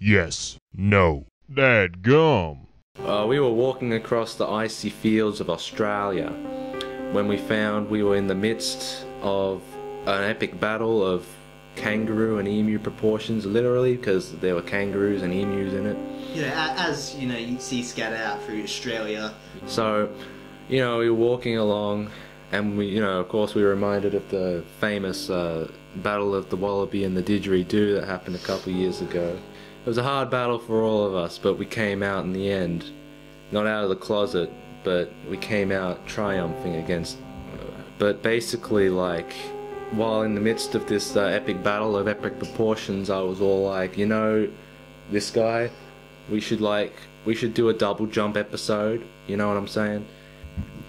Yes. No. Dadgum. We were walking across the icy fields of Australia when we found we were in the midst of an epic battle of kangaroo and emu proportions, literally, because there were kangaroos and emus in it. You know, as you know, you see scattered out through Australia. So, you know, we were walking along, and we, you know, of course, we were reminded of the famous battle of the wallaby and the didgeridoo that happened a couple years ago. It was a hard battle for all of us, but we came out in the end, not out of the closet, but we came out triumphing against. But basically, like, while in the midst of this epic battle of epic proportions, I was all like, you know, this guy, we should do a double jump episode. You know what I'm saying?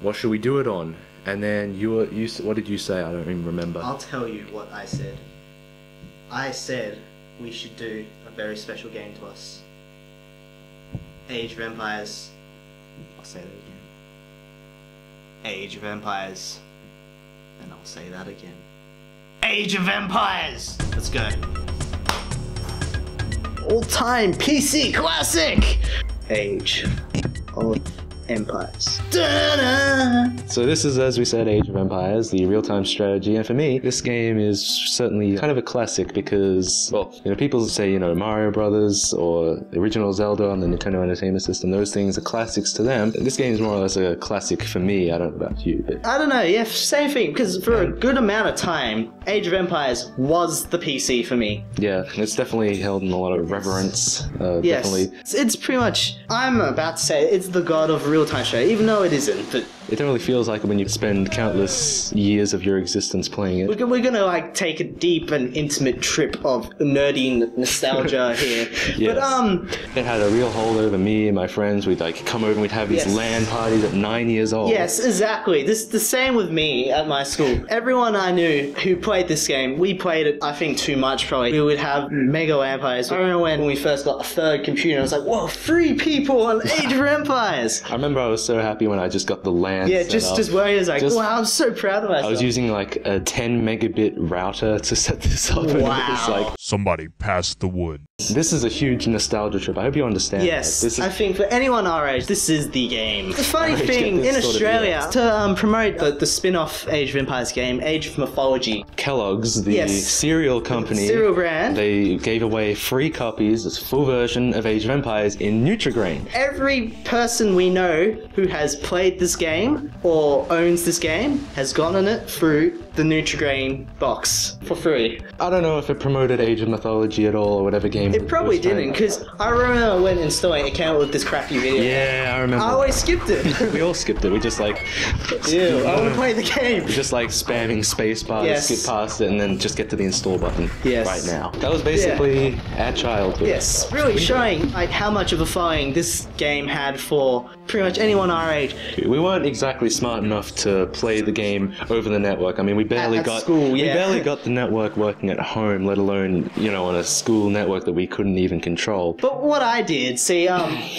What should we do it on? And then what did you say? I don't even remember. I'll tell you what I said. I said we should do a very special game to us. Age of Empires. I'll say that again. Age of Empires. And I'll say that again. Age of Empires! Let's go. All-time PC classic! Age of Empires. Da-da! So this is, as we said, Age of Empires, the real-time strategy, and for me, this game is certainly kind of a classic because, well, you know, people say, you know, Mario Brothers or the original Zelda on the Nintendo Entertainment System, those things are classics to them. This game is more or less a classic for me. I don't know about you, but... I don't know, yeah, same thing, because for a good amount of time, Age of Empires was the PC for me. Yeah, it's definitely held in a lot of reverence. Yes, definitely. It's pretty much, I'm about to say, it's the god of real-time strategy, even though it isn't, but... It definitely feels like it when you spend countless years of your existence playing it. We're gonna like take a deep and intimate trip of nerdy nostalgia here. Yes. But it had a real hold over me and my friends. We'd like come over and we'd have these LAN parties at 9 years old. Yes, exactly. This the same with me at my school. Everyone I knew who played this game, we played it, I think, too much probably. We would have mega LAN parties. I remember when we first got a third computer, I was like, whoa, 3 people on Age of Empires! I remember I was so happy when I just got the LAN. Yeah, just where he was like, wow, I'm so proud of myself. I was using like a 10 megabit router to set this up. And it was like, somebody passed the wood. This is a huge nostalgia trip. I hope you understand. Yes, this is... I think for anyone our age, this is the game. The funny thing in Australia, to promote the spin-off Age of Empires game, Age of Mythology. Kellogg's, the cereal company, cereal brand, they gave away free copies, this full version of Age of Empires in Nutrigrain. Every person we know who has played this game or owns this game has gotten it through the Nutrigrain box for free. I don't know if it promoted Age of Mythology at all or whatever game. It probably didn't, because I remember when installing it came out with this crappy video. Yeah, I remember. I always skipped it. We all skipped it. We just like... Ew, I want to play the game. We just like spamming spacebar to skip past it and then just get to the install button right now. That was basically our childhood. Yes, really showing like how much of a following this game had for pretty much anyone our age. We weren't exactly smart enough to play the game over the network. I mean, we barely got the network working at home, let alone, you know, on a school network that we couldn't even control. But what I did, see,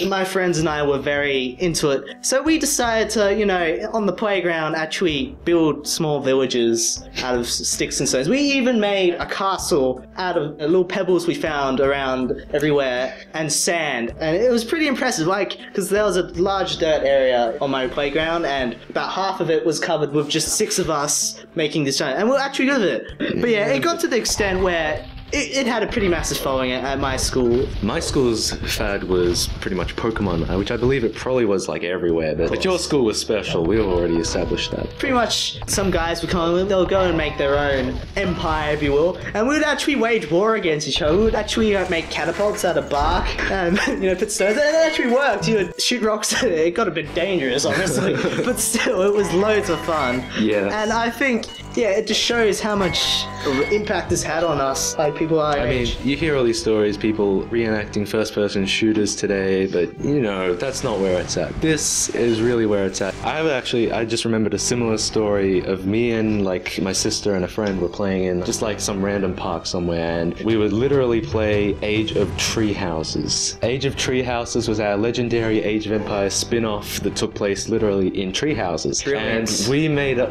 my friends and I were very into it, so we decided to, you know, on the playground actually build small villages out of sticks and stones. We even made a castle out of little pebbles we found around everywhere and sand, and it was pretty impressive, like, because there was a large dirt area on my playground and about half of it was covered with just 6 of us making this giant, and we're actually good at it. But yeah, it got to the extent where it had a pretty massive following at my school. My school's fad was pretty much Pokemon, which I believe it probably was like everywhere, but your school was special. We've already established that. Pretty much some guys would come in, they'll go and make their own empire, if you will, and we would actually wage war against each other. We would actually make catapults out of bark and, you know, put stones, and it actually worked. You would shoot rocks at it. It got a bit dangerous, honestly, but still, it was loads of fun. Yeah. And I think, yeah, it just shows how much impact this had on us, like people our age. I mean, you hear all these stories, people reenacting first-person shooters today, but, you know, that's not where it's at. This is really where it's at. I just remembered a similar story of me and, like, my sister and a friend were playing in just, like, some random park somewhere, and we would literally play Age of Treehouses. Age of Treehouses was our legendary Age of Empires spin-off that took place literally in treehouses. And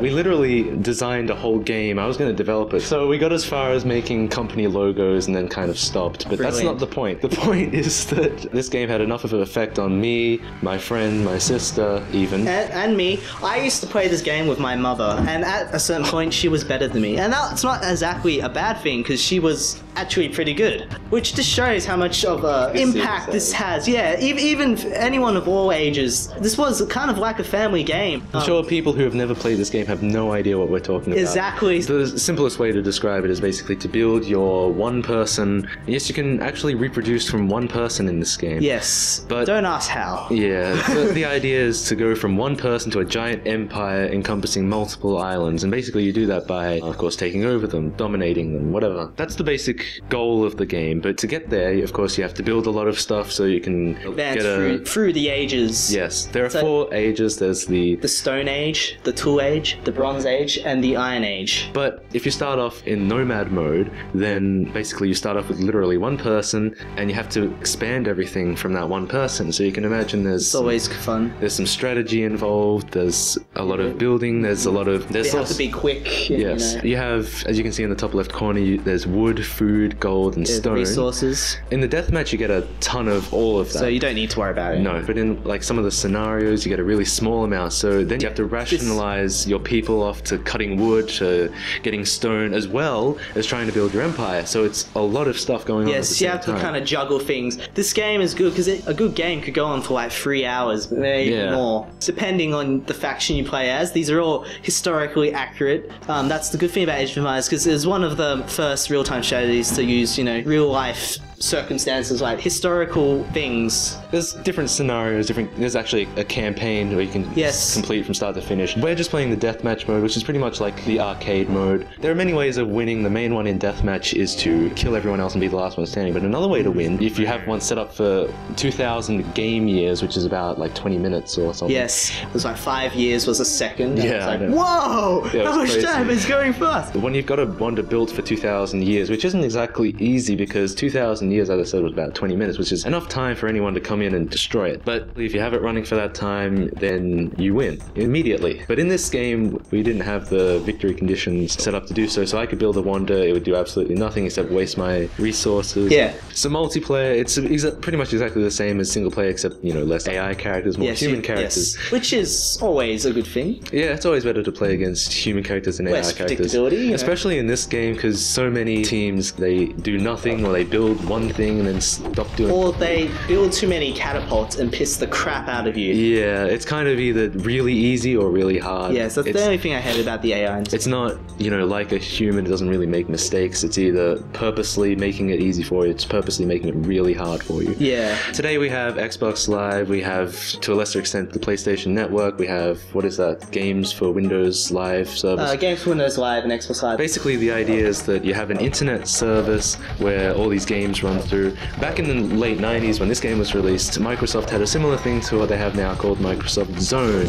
we literally designed a whole game. I was going to develop it. So we got as far as making company logos and then kind of stopped. But that's not the point. The point is that this game had enough of an effect on me, my friend, my sister, even. And me. I used to play this game with my mother, and at a certain point, she was better than me. And that's not exactly a bad thing, because she was actually pretty good. Which just shows how much of an impact this has. Yeah, even anyone of all ages. This was kind of like a family game. I'm sure people who have never played this game have no idea what we're talking about. Exactly. The simplest way to describe it is basically to build your one person. Yes, you can actually reproduce from one person in this game. Yes, but don't ask how. Yeah, the idea is to go from one person to a giant empire encompassing multiple islands, and basically you do that by, of course, taking over them, dominating them, whatever. That's the basic goal of the game, but to get there, of course, you have to build a lot of stuff so you can advance through the ages. Yes, there are 4 ages. There's the Stone Age, the Tool Age, the Bronze Age, and the Iron Age. But if you start off in nomad mode, then basically you start off with literally one person, and you have to expand everything from that one person. So you can imagine it's always fun. There's some strategy involved. There's a lot of building. There's a lot of. You have to be quick. Yes, you have, as you can see in the top left corner, there's wood, food, gold, and stone. Resources. In the deathmatch, you get a ton of all of that. So you don't need to worry about it. No, but in like some of the scenarios, you get a really small amount. So then you have to rationalize your people off to cutting wood, to getting stone, as well as trying to build your empire. So it's a lot of stuff going on. Yes, you have to kind of juggle things. This game is good because a good game could go on for like 3 hours, maybe more, depending on the faction you play as. These are all historically accurate. That's the good thing about Age of Empires, because it's one of the first real-time strategies to use, real life circumstances, like historical things. There's different scenarios, there's actually a campaign where you can complete from start to finish. We're just playing the deathmatch mode, which is pretty much like the arcade mode. There are many ways of winning. The main one in deathmatch is to kill everyone else and be the last one standing, but another way to win, if you have one set up for 2,000 game years, which is about like 20 minutes or something. Yes, it was like 5 years was a second. Yeah, I was like, whoa, how much time is going fast? When you've got a wonder built for 2,000 years, which isn't exactly easy, because 2,000 years, as I said, was about 20 minutes, which is enough time for anyone to come in and destroy it. But if you have it running for that time, then you win immediately. But in this game, we didn't have the victory conditions set up to do so, so I could build a wonder. It would do absolutely nothing except waste my resources. Yeah. So multiplayer, it's pretty much exactly the same as single player, except, less AI characters, more human characters. Yes. Which is always a good thing. Yeah, it's always better to play against human characters than AI characters. Predictability, especially in this game, because so many teams, they do nothing, or they build one thing and then stop doing. Or they build too many catapults and piss the crap out of you. Yeah, it's kind of either really easy or really hard. Yes, that's the only thing I hate about the AI. It's not, like a human, it doesn't really make mistakes. It's either purposely making it easy for you, it's purposely making it really hard for you. Yeah. Today we have Xbox Live, we have, to a lesser extent, the PlayStation Network, we have, what is that, Games for Windows Live service. Games for Windows Live and Xbox Live. Basically, the idea is that you have an internet service where all these games run through. Back in the late 90s, when this game was released, Microsoft had a similar thing to what they have now called Microsoft Zone.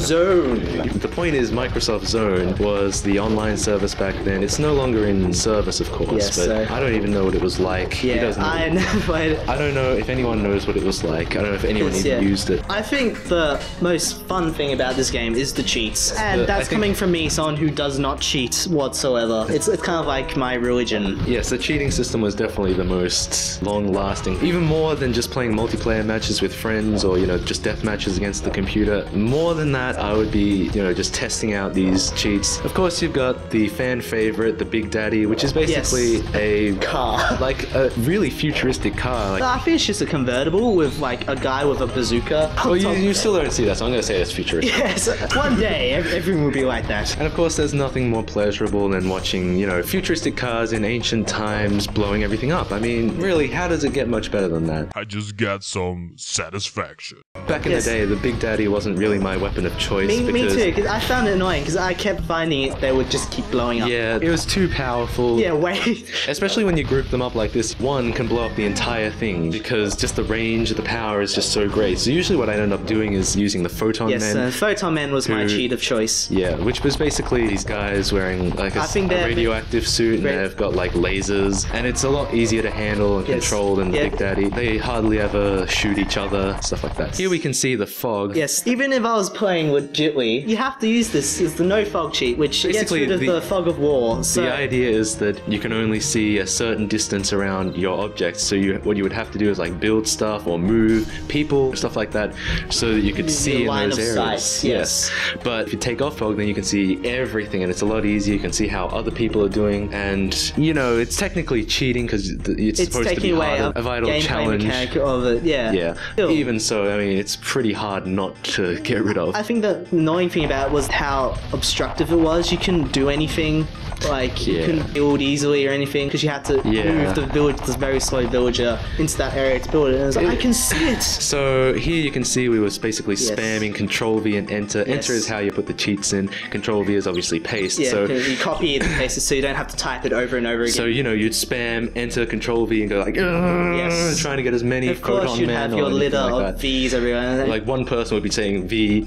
The point is, Microsoft Zone was the online service back then. It's no longer in service, of course, but I don't even know what it was like. Yeah, I never played it. I don't know if anyone knows what it was like. I don't know if anyone even used it. I think the most fun thing about this game is the cheats. And that's coming from me, someone who does not cheat whatsoever. It's kind of like my religion. Yes, the cheating system was definitely the most long-lasting. Even more than just playing multiplayer matches with friends, or, just death matches against the computer. More than that, I would be, just testing out these cheats. Of course, you've got the fan favorite, the Big Daddy, which is basically a car. Like a really futuristic car. I think it's just a convertible with like a guy with a bazooka. Well, you still don't see that, so I'm going to say it's futuristic. Yes, one day everyone will be like that. And of course, there's nothing more pleasurable than watching, futuristic cars in ancient times blowing everything up. I mean, really, how does it get much better than that? I just got some satisfaction. Back in the day, the Big Daddy wasn't really my weapon of choice. Me too, because I found it annoying, because I kept finding they would just keep blowing up. Yeah, it was too powerful. Yeah, wait. Especially when you group them up like this, one can blow up the entire thing, because just the range of the power is just so great. So usually what I end up doing is using the Photon Men. Yes, Photon Men was my cheat of choice. Yeah, which was basically these guys wearing like a radioactive suit, and they've got like lasers, and it's a lot easier to handle and can controlled and the Yeah. Big Daddy. They hardly ever shoot each other, stuff like that. Here we can see the fog. Yes, even if I was playing legitly, you have to use this. It's the no fog cheat, which gets Basically, rid of the fog of war. So The idea is that you can only see a certain distance around your objects, so what you would have to do is like build stuff or move people, stuff like that, so that you could see in line those of areas. sight, yes. But if you take off fog, then you can see everything, and it's a lot easier. You can see how other people are doing, and you know it's technically cheating because it's supposed to be taking away harder, a vital gameplay challenge. mechanic of it. Yeah. Yeah. Still. Even so, I mean, it's pretty hard not to get rid of. I think the annoying thing about it was how obstructive it was. You couldn't do anything. Like, you Yeah. couldn't build easily or anything because you had to move the village, this very slow villager, into that area to build it. And it was like, I can see it! So here you can see we was basically Yes. spamming Control V and Enter. Yes. Enter is how you put the cheats in. Control V is obviously paste. Yeah, So you copy it and paste it so you don't have to type it over and over again. so you know you'd spam Enter Control V and go like yes. trying to get as many of course, photon you'd men have or your anything litter like of that. V's everywhere. Like one person would be saying V.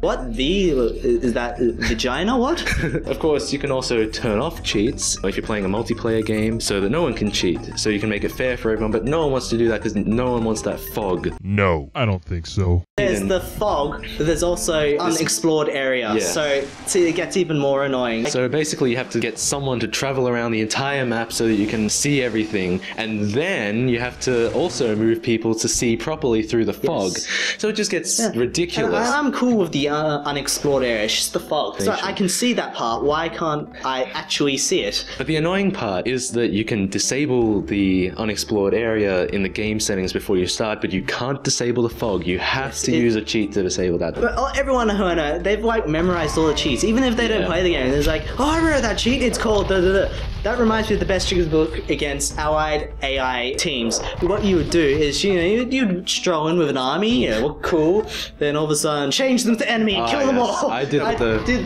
What? V? Is that vagina? What? Of course, you can also turn off cheats if you're playing a multiplayer game so that no one can cheat. So you can make it fair for everyone, but no one wants to do that because no one wants that fog. No, I don't think so. There's the fog, but there's also unexplored area, Yeah. so it gets even more annoying. So basically you have to get someone to travel around the entire map so that you can see everything, and then you have to also move people to see properly through the fog. So it just gets ridiculous. And I'm cool with the unexplored area, it's just the fog. So I can see that part, why can't I actually see it? But the annoying part is that you can disable the unexplored area in the game settings before you start, but you can't disable the fog. You have to use a cheat to disable that. But everyone who I know, they've like memorized all the cheats, even if they don't play the game. It's like, oh, I remember that cheat. It's called da da da. That reminds me of the best triggers book against allied AI teams. What you would do is, you know, you'd stroll in with an army, you know, look cool, then all of a sudden change them to enemy, kill them all. I did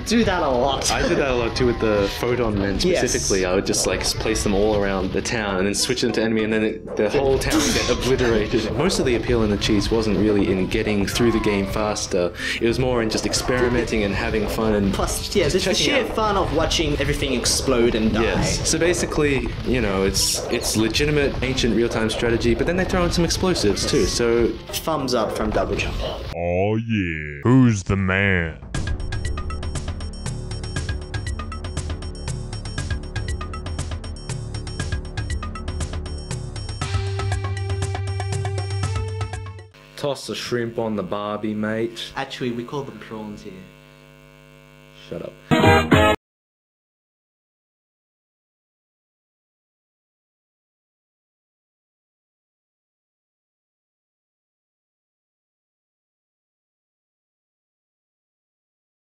do that a lot. I did that a lot too with the photon men specifically. Yes. I would just like place them all around the town and then switch them to enemy, and then the whole town would get obliterated. Most of the appeal in the cheats wasn't really in getting through the game faster. It was more in just experimenting and having fun and Plus, yeah, the checking sheer out. fun of watching everything explode and die. Yes. So basically, you know, it's legitimate ancient real-time strategy, but then they throw in some explosives too. So Thumbs up from Double Jump. Oh yeah. Who's the man? toss a shrimp on the barbie, mate. Actually, we call them prawns here. Shut up.